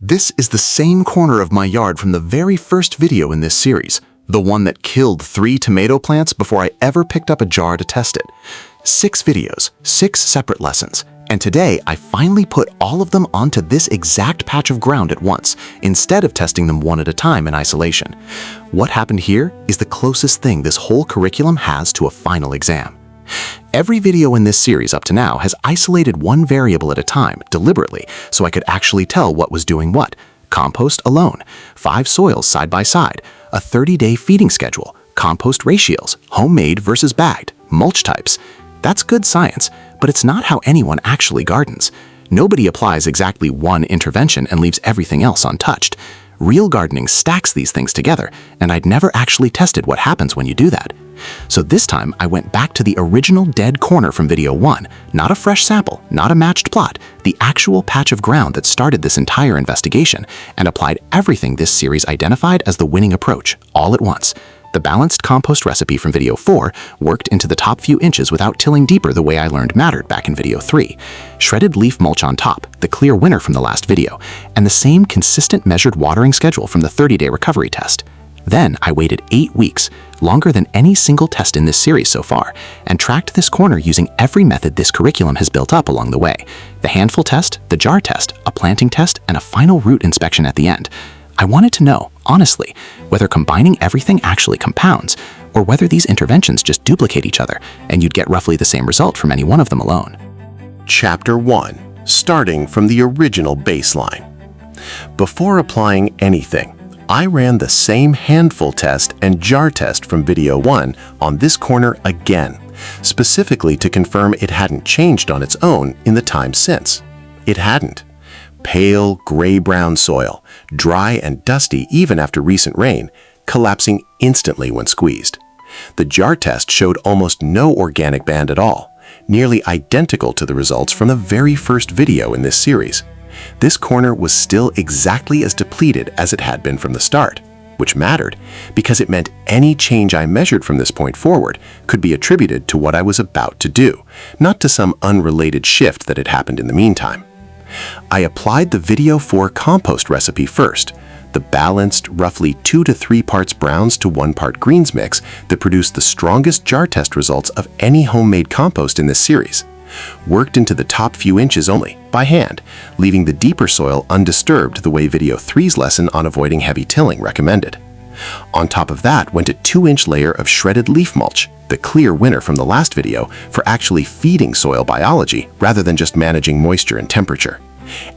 This is the same corner of my yard from the very first video in this series, the one that killed 3 tomato plants before I ever picked up a jar to test it. 6 videos, 6 separate lessons, and today I finally put all of them onto this exact patch of ground at once, instead of testing them one at a time in isolation. What happened here is the closest thing this whole curriculum has to a final exam. Every video in this series up to now has isolated one variable at a time, deliberately, so I could actually tell what was doing what. Compost alone, 5 soils side by side, a 30-day feeding schedule, compost ratios, homemade versus bagged, mulch types. That's good science, but it's not how anyone actually gardens. Nobody applies exactly one intervention and leaves everything else untouched. Real gardening stacks these things together, and I'd never actually tested what happens when you do that. So this time, I went back to the original dead corner from video 1, not a fresh sample, not a matched plot, the actual patch of ground that started this entire investigation, and applied everything this series identified as the winning approach, all at once. The balanced compost recipe from video 4 worked into the top few inches without tilling deeper the way I learned mattered back in video 3. Shredded leaf mulch on top, the clear winner from the last video, and the same consistent measured watering schedule from the 30-day recovery test. Then I waited 8 weeks, longer than any single test in this series so far, and tracked this corner using every method this curriculum has built up along the way. The handful test, the jar test, a planting test, and a final root inspection at the end. I wanted to know, honestly, whether combining everything actually compounds, or whether these interventions just duplicate each other, and you'd get roughly the same result from any one of them alone. Chapter 1. Starting from the original baseline. Before applying anything, I ran the same handful test and jar test from video 1 on this corner again, specifically to confirm it hadn't changed on its own in the time since. It hadn't. Pale, gray-brown soil, dry and dusty even after recent rain, collapsing instantly when squeezed. The jar test showed almost no organic band at all, nearly identical to the results from the very first video in this series. This corner was still exactly as depleted as it had been from the start, which mattered because it meant any change I measured from this point forward could be attributed to what I was about to do, not to some unrelated shift that had happened in the meantime. I applied the video 4 compost recipe first, the balanced, roughly 2 to 3 parts browns to 1 part greens mix that produced the strongest jar test results of any homemade compost in this series. Worked into the top few inches only, by hand, leaving the deeper soil undisturbed the way video 3's lesson on avoiding heavy tilling recommended. On top of that went a 2-inch layer of shredded leaf mulch, the clear winner from the last video for actually feeding soil biology rather than just managing moisture and temperature.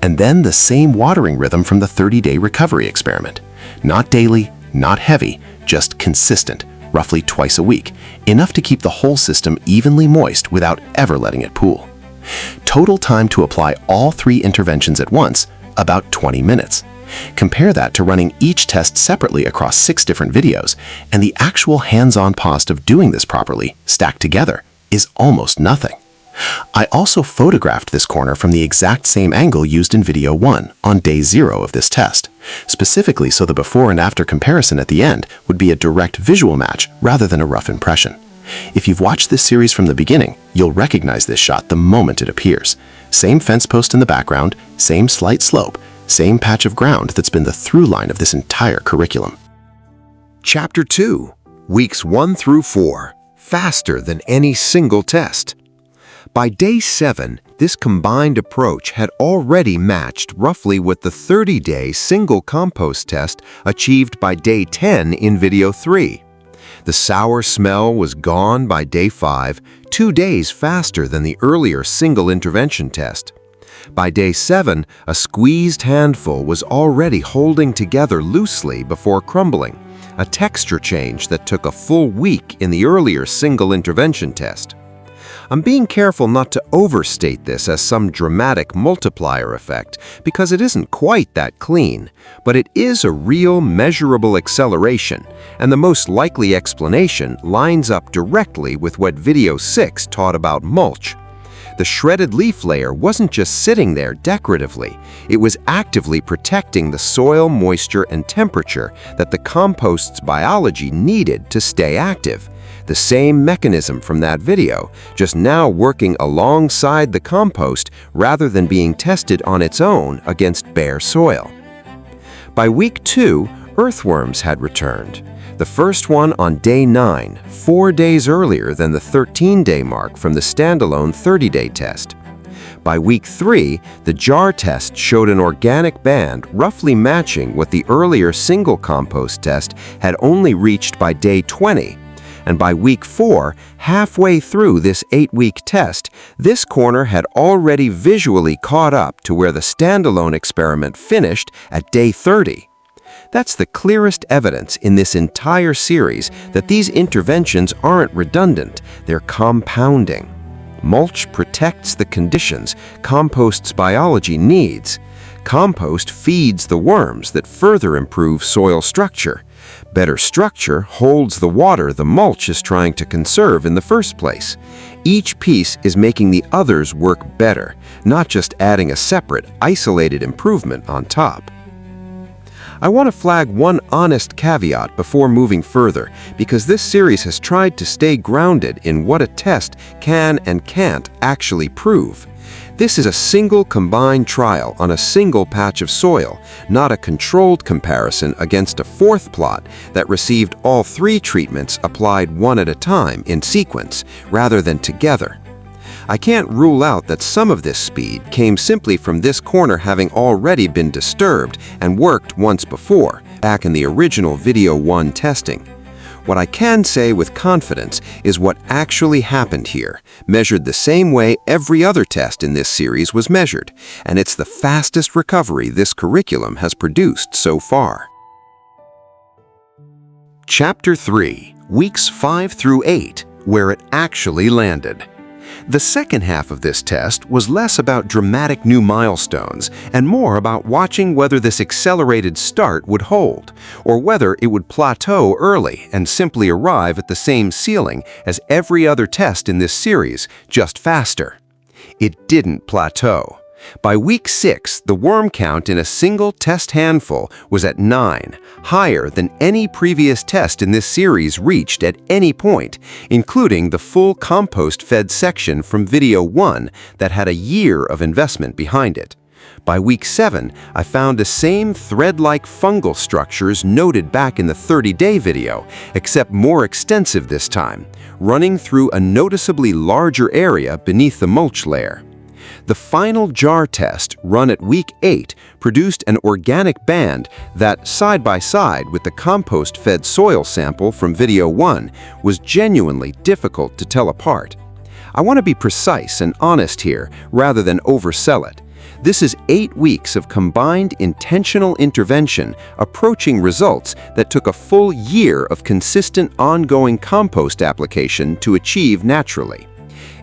And then the same watering rhythm from the 30-day recovery experiment. Not daily, not heavy, just consistent, roughly twice a week, enough to keep the whole system evenly moist without ever letting it pool. Total time to apply all 3 interventions at once, about 20 minutes. Compare that to running each test separately across 6 different videos, and the actual hands-on cost of doing this properly, stacked together, is almost nothing. I also photographed this corner from the exact same angle used in video 1 on day 0 of this test, specifically so the before and after comparison at the end would be a direct visual match rather than a rough impression. If you've watched this series from the beginning, you'll recognize this shot the moment it appears. Same fence post in the background, same slight slope, same patch of ground that's been the through line of this entire curriculum. Chapter 2. Weeks 1 through 4. Faster than any single test. By day 7, this combined approach had already matched roughly with the 30-day single compost test achieved by day 10 in video 3. The sour smell was gone by day 5, 2 days faster than the earlier single intervention test. By day 7, a squeezed handful was already holding together loosely before crumbling, a texture change that took a full week in the earlier single intervention test. I'm being careful not to overstate this as some dramatic multiplier effect because it isn't quite that clean, but it is a real measurable acceleration, and the most likely explanation lines up directly with what video 6 taught about mulch. The shredded leaf layer wasn't just sitting there decoratively, it was actively protecting the soil moisture and temperature that the compost's biology needed to stay active. The same mechanism from that video, just now working alongside the compost rather than being tested on its own against bare soil. By week 2, earthworms had returned. The first one on day 9, 4 days earlier than the 13-day mark from the standalone 30-day test. By week 3, the jar test showed an organic band roughly matching what the earlier single compost test had only reached by day 20. And by week 4, halfway through this 8-week test, this corner had already visually caught up to where the standalone experiment finished at day 30. That's the clearest evidence in this entire series that these interventions aren't redundant, they're compounding. Mulch protects the conditions compost's biology needs. Compost feeds the worms that further improve soil structure. Better structure holds the water the mulch is trying to conserve in the first place. Each piece is making the others work better, not just adding a separate, isolated improvement on top. I want to flag one honest caveat before moving further, because this series has tried to stay grounded in what a test can and can't actually prove. This is a single combined trial on a single patch of soil, not a controlled comparison against a fourth plot that received all 3 treatments applied one at a time in sequence, rather than together. I can't rule out that some of this speed came simply from this corner having already been disturbed and worked once before, back in the original video 1 testing. What I can say with confidence is what actually happened here, measured the same way every other test in this series was measured, and it's the fastest recovery this curriculum has produced so far. Chapter 3, Weeks 5 through 8, Where It Actually Landed. The second half of this test was less about dramatic new milestones and more about watching whether this accelerated start would hold, or whether it would plateau early and simply arrive at the same ceiling as every other test in this series, just faster. It didn't plateau. By week 6, the worm count in a single test handful was at 9, higher than any previous test in this series reached at any point, including the full compost-fed section from video 1 that had a year of investment behind it. By week 7, I found the same thread-like fungal structures noted back in the 30-day video, except more extensive this time, running through a noticeably larger area beneath the mulch layer. The final jar test, run at week 8, produced an organic band that, side by side with the compost-fed soil sample from video 1, was genuinely difficult to tell apart. I want to be precise and honest here, rather than oversell it. This is 8 weeks of combined intentional intervention approaching results that took a full year of consistent ongoing compost application to achieve naturally.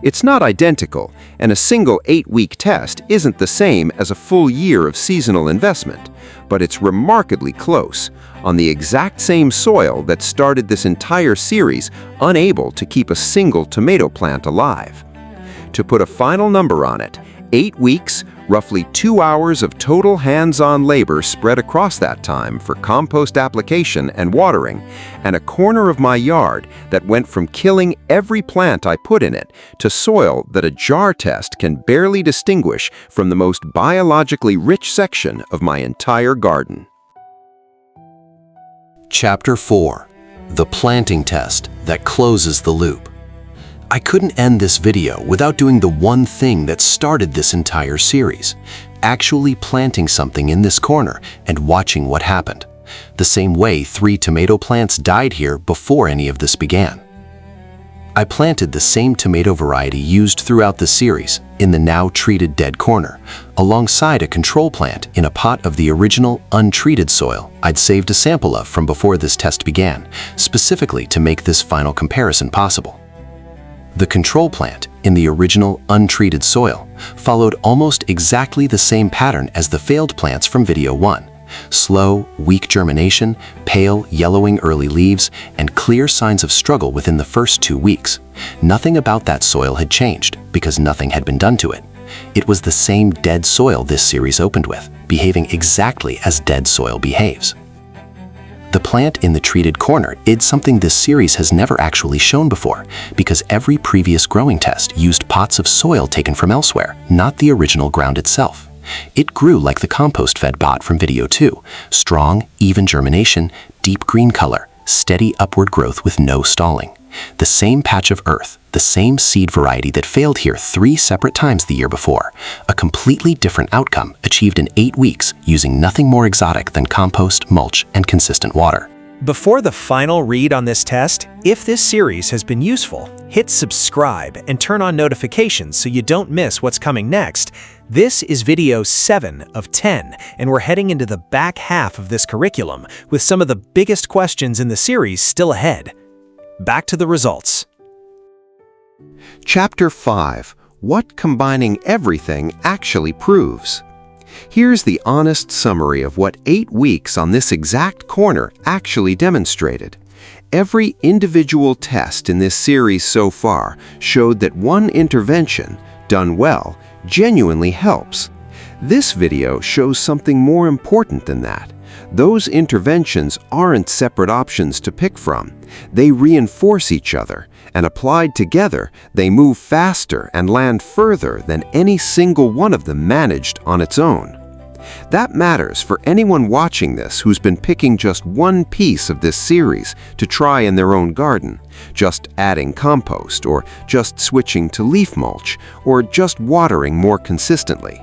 It's not identical, and a single 8-week test isn't the same as a full year of seasonal investment, but it's remarkably close, on the exact same soil that started this entire series unable to keep a single tomato plant alive. To put a final number on it, 8 weeks, roughly 2 hours of total hands-on labor spread across that time for compost application and watering, and a corner of my yard that went from killing every plant I put in it to soil that a jar test can barely distinguish from the most biologically rich section of my entire garden. Chapter 4, The Planting Test That Closes the Loop. I couldn't end this video without doing the one thing that started this entire series, actually planting something in this corner and watching what happened, the same way 3 tomato plants died here before any of this began. I planted the same tomato variety used throughout the series in the now treated dead corner, alongside a control plant in a pot of the original untreated soil I'd saved a sample of from before this test began, specifically to make this final comparison possible. The control plant in the original untreated soil followed almost exactly the same pattern as the failed plants from video 1. Slow, weak germination, pale, yellowing early leaves, and clear signs of struggle within the first 2 weeks. Nothing about that soil had changed because nothing had been done to it. It was the same dead soil this series opened with, behaving exactly as dead soil behaves. The plant in the treated corner did something this series has never actually shown before, because every previous growing test used pots of soil taken from elsewhere, not the original ground itself. It grew like the compost-fed bot from video 2. Strong, even germination, deep green color, steady upward growth with no stalling. The same patch of earth, the same seed variety that failed here 3 separate times the year before. A completely different outcome achieved in 8 weeks using nothing more exotic than compost, mulch, and consistent water. Before the final read on this test, if this series has been useful, hit subscribe and turn on notifications so you don't miss what's coming next. This is video 7 of 10, and we're heading into the back half of this curriculum with some of the biggest questions in the series still ahead. Back to the results. Chapter 5. What combining everything actually proves. Here's the honest summary of what 8 weeks on this exact corner actually demonstrated. Every individual test in this series so far showed that one intervention, done well, genuinely helps. This video shows something more important than that. Those interventions aren't separate options to pick from. They reinforce each other, and applied together, they move faster and land further than any single one of them managed on its own. That matters for anyone watching this who's been picking just one piece of this series to try in their own garden, just adding compost, or just switching to leaf mulch, or just watering more consistently.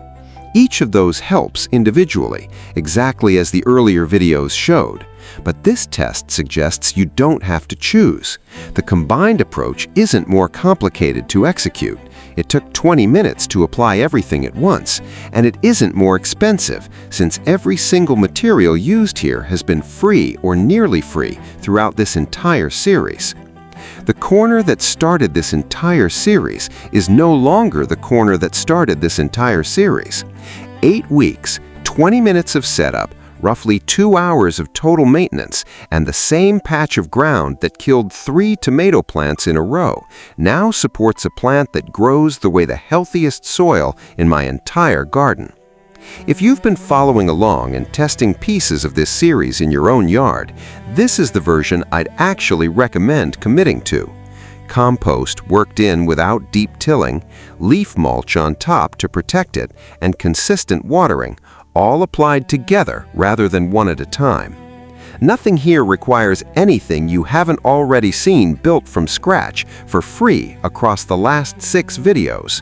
Each of those helps individually, exactly as the earlier videos showed. But this test suggests you don't have to choose. The combined approach isn't more complicated to execute. It took 20 minutes to apply everything at once, and it isn't more expensive, since every single material used here has been free or nearly free throughout this entire series. The corner that started this entire series is no longer the corner that started this entire series. 8 weeks, 20 minutes of setup, roughly 2 hours of total maintenance, and the same patch of ground that killed 3 tomato plants in a row now supports a plant that grows the way the healthiest soil in my entire garden. If you've been following along and testing pieces of this series in your own yard, this is the version I'd actually recommend committing to. Compost worked in without deep tilling, leaf mulch on top to protect it, and consistent watering, all applied together rather than one at a time. Nothing here requires anything you haven't already seen built from scratch for free across the last 6 videos.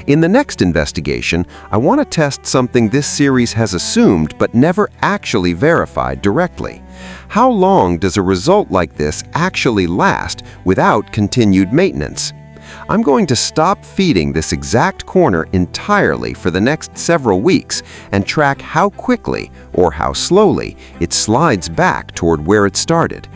In the next investigation, I want to test something this series has assumed but never actually verified directly. How long does a result like this actually last without continued maintenance? I'm going to stop feeding this exact corner entirely for the next several weeks and track how quickly or how slowly it slides back toward where it started.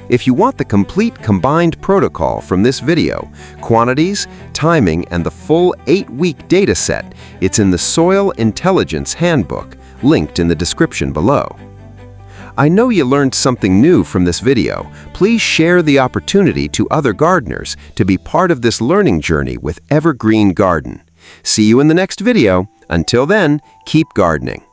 If you want the complete combined protocol from this video, quantities, timing, and the full 8-week data set, it's in the Soil Intelligence Handbook, linked in the description below. I know you learned something new from this video. Please share the opportunity to other gardeners to be part of this learning journey with Evergreen Garden. See you in the next video. Until then, keep gardening.